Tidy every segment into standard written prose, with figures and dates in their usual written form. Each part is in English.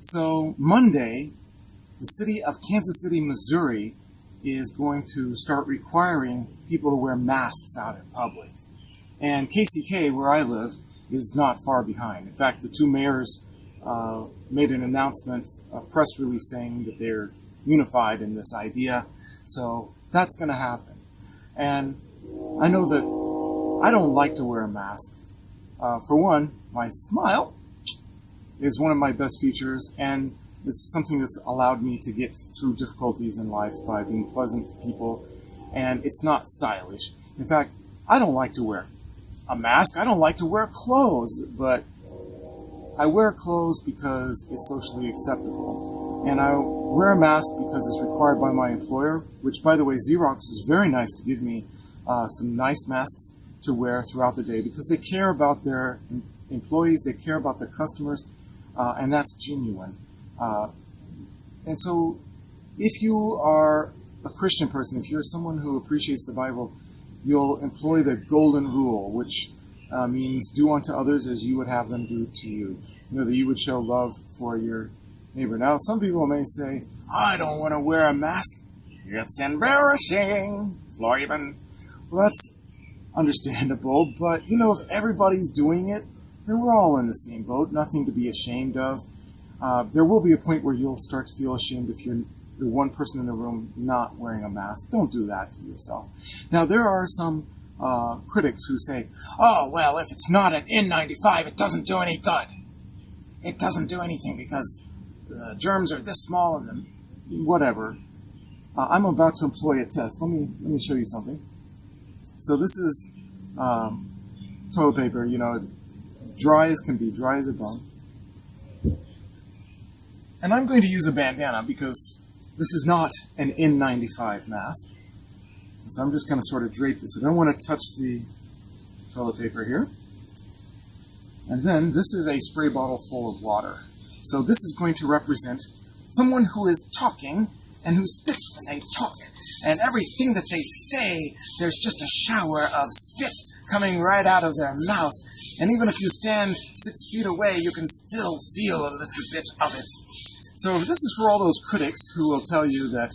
So Monday, the city of Kansas City, Missouri is going to start requiring people to wear masks out in public. And KCK, where I live, is not far behind. In fact, the two mayors made an announcement, a press release saying that they're unified in this idea. So that's going to happen. And I know that I don't like to wear a mask. For one, my smile is one of my best features, and it's something that's allowed me to get through difficulties in life by being pleasant to people, and it's not stylish. In fact, I don't like to wear a mask. I don't like to wear clothes, but I wear clothes because it's socially acceptable. And I wear a mask because it's required by my employer, which, by the way, Xerox is very nice to give me some nice masks to wear throughout the day because they care about their employees, they care about their customers, and that's genuine. And so if you are a Christian person, if you're someone who appreciates the Bible, you'll employ the golden rule, which means do unto others as you would have them do to you. You know, that you would show love for your neighbor. Now, some people may say, I don't want to wear a mask. It's embarrassing, Floyman. Well, that's understandable, but, you know, if everybody's doing it, then we're all in the same boat, nothing to be ashamed of. There will be a point where you'll start to feel ashamed if you're the one person in the room not wearing a mask. Don't do that to yourself. Now, there are some critics who say, oh, well, if it's not an N95, it doesn't do any good. It doesn't do anything because the germs are this small and then whatever. I'm about to employ a test. Let me show you something. So this is toilet paper, you know, dry as can be, dry as a bone. And I'm going to use a bandana because this is not an N95 mask. So I'm just going to sort of drape this. I don't want to touch the toilet paper here. And then this is a spray bottle full of water. So this is going to represent someone who is talking and who spits when they talk. And everything that they say, there's just a shower of spit coming right out of their mouth. And even if you stand 6 feet away, you can still feel a little bit of it. So this is for all those critics who will tell you that,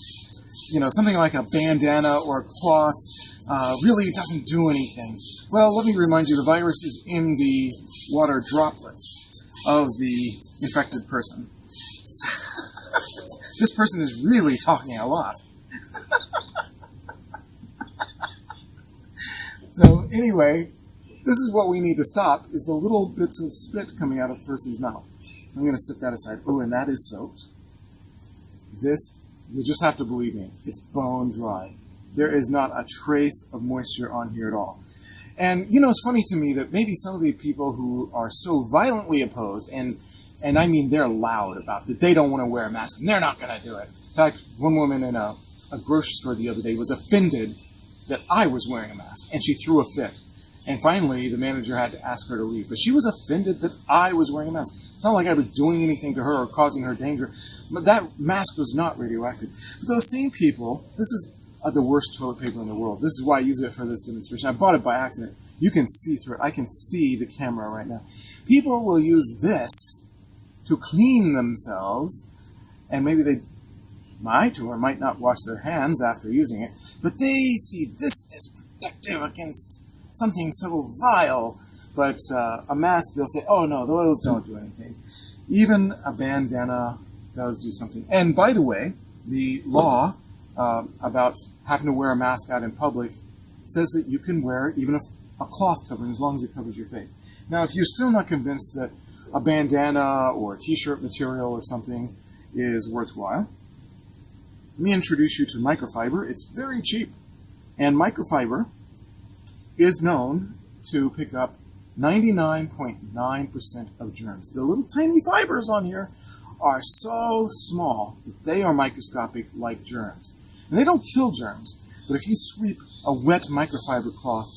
you know, something like a bandana or a cloth really doesn't do anything. Well, let me remind you, the virus is in the water droplets of the infected person. This person is really talking a lot. So anyway, this is what we need to stop, is the little bits of spit coming out of a person's mouth. So I'm going to set that aside. Oh, and that is soaked. This, you just have to believe me, it's bone dry. There is not a trace of moisture on here at all. And, you know, it's funny to me that maybe some of the people who are so violently opposed, and I mean they're loud about it, they don't want to wear a mask, and they're not going to do it. In fact, one woman in a grocery store the other day was offended that I was wearing a mask, and she threw a fit. And finally, the manager had to ask her to leave. But she was offended that I was wearing a mask. It's not like I was doing anything to her or causing her danger. But that mask was not radioactive. But those same people, this is the worst toilet paper in the world. This is why I use it for this demonstration. I bought it by accident. You can see through it. I can see the camera right now. People will use this to clean themselves, and maybe they might or might not wash their hands after using it, but they see this as protective against something so vile. But a mask, they'll say, oh no, those don't do anything. Even a bandana does do something. And by the way, the law about having to wear a mask out in public says that you can wear even a cloth covering as long as it covers your face. Now, if you're still not convinced that a bandana or a t-shirt material or something is worthwhile, let me introduce you to microfiber. It's very cheap. And microfiber is known to pick up 99.9% of germs. The little tiny fibers on here are so small that they are microscopic like germs. And they don't kill germs, but if you sweep a wet microfiber cloth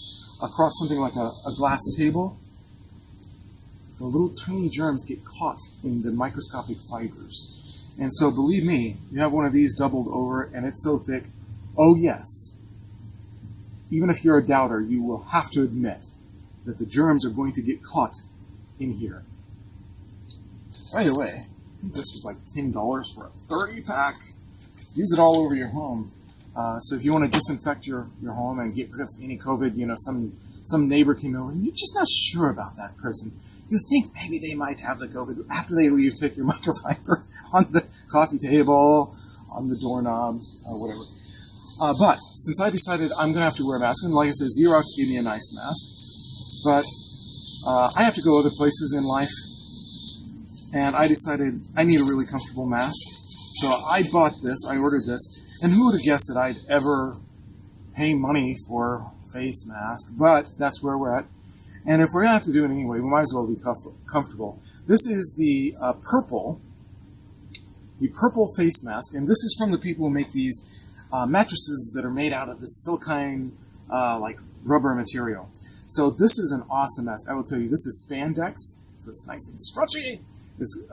across something like a glass table, the little tiny germs get caught in the microscopic fibers. And so believe me, you have one of these doubled over and it's so thick, oh yes, even if you're a doubter, you will have to admit that the germs are going to get caught in here. By the way, think this was like $10 for a 30-pack. Use it all over your home. So if you want to disinfect your home and get rid of any COVID, some neighbor came over and you're just not sure about that person. You think maybe they might have the COVID. After they leave, take your microfiber on the coffee table, on the doorknobs, whatever. But since I decided I'm going to have to wear a mask, and like I said, Xerox gave me a nice mask, but I have to go other places in life, and I decided I need a really comfortable mask. So I bought this, I ordered this, and who would have guessed that I'd ever pay money for a face mask, but that's where we're at. And if we're going to have to do it anyway, we might as well be comfortable. This is the purple face mask, and this is from the people who make these mattresses that are made out of this silicone, like rubber material. So this is an awesome mask. I will tell you, this is spandex, so it's nice and stretchy.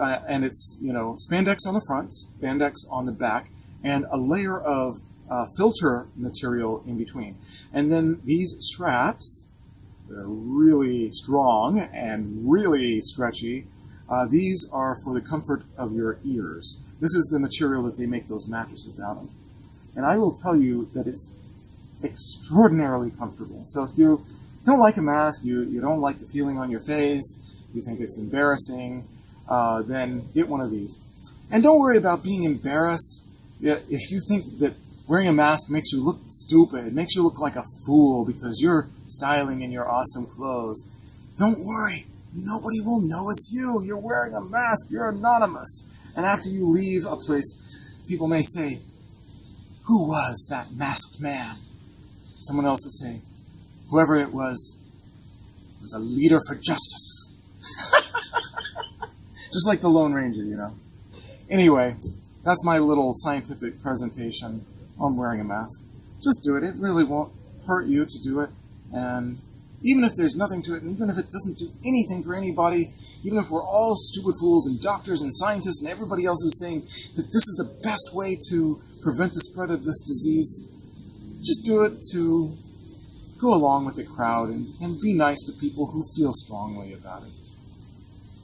And it's spandex on the front, spandex on the back, and a layer of filter material in between. And then these straps, they're really strong and really stretchy. These are for the comfort of your ears. This is the material that they make those mattresses out of. And I will tell you that it's extraordinarily comfortable. So if you don't like a mask, you don't like the feeling on your face, you think it's embarrassing, then get one of these. And don't worry about being embarrassed. If you think that wearing a mask makes you look stupid, it makes you look like a fool because you're styling in your awesome clothes, don't worry. Nobody will know it's you. You're wearing a mask. You're anonymous. And after you leave a place, people may say, "Who was that masked man?" Someone else will say, "Whoever it was a leader for justice." Just like the Lone Ranger, Anyway, that's my little scientific presentation on wearing a mask. Just do it. It really won't hurt you to do it. And even if there's nothing to it, and even if it doesn't do anything for anybody, even if we're all stupid fools and doctors and scientists and everybody else is saying that this is the best way to prevent the spread of this disease, just do it to go along with the crowd and be nice to people who feel strongly about it.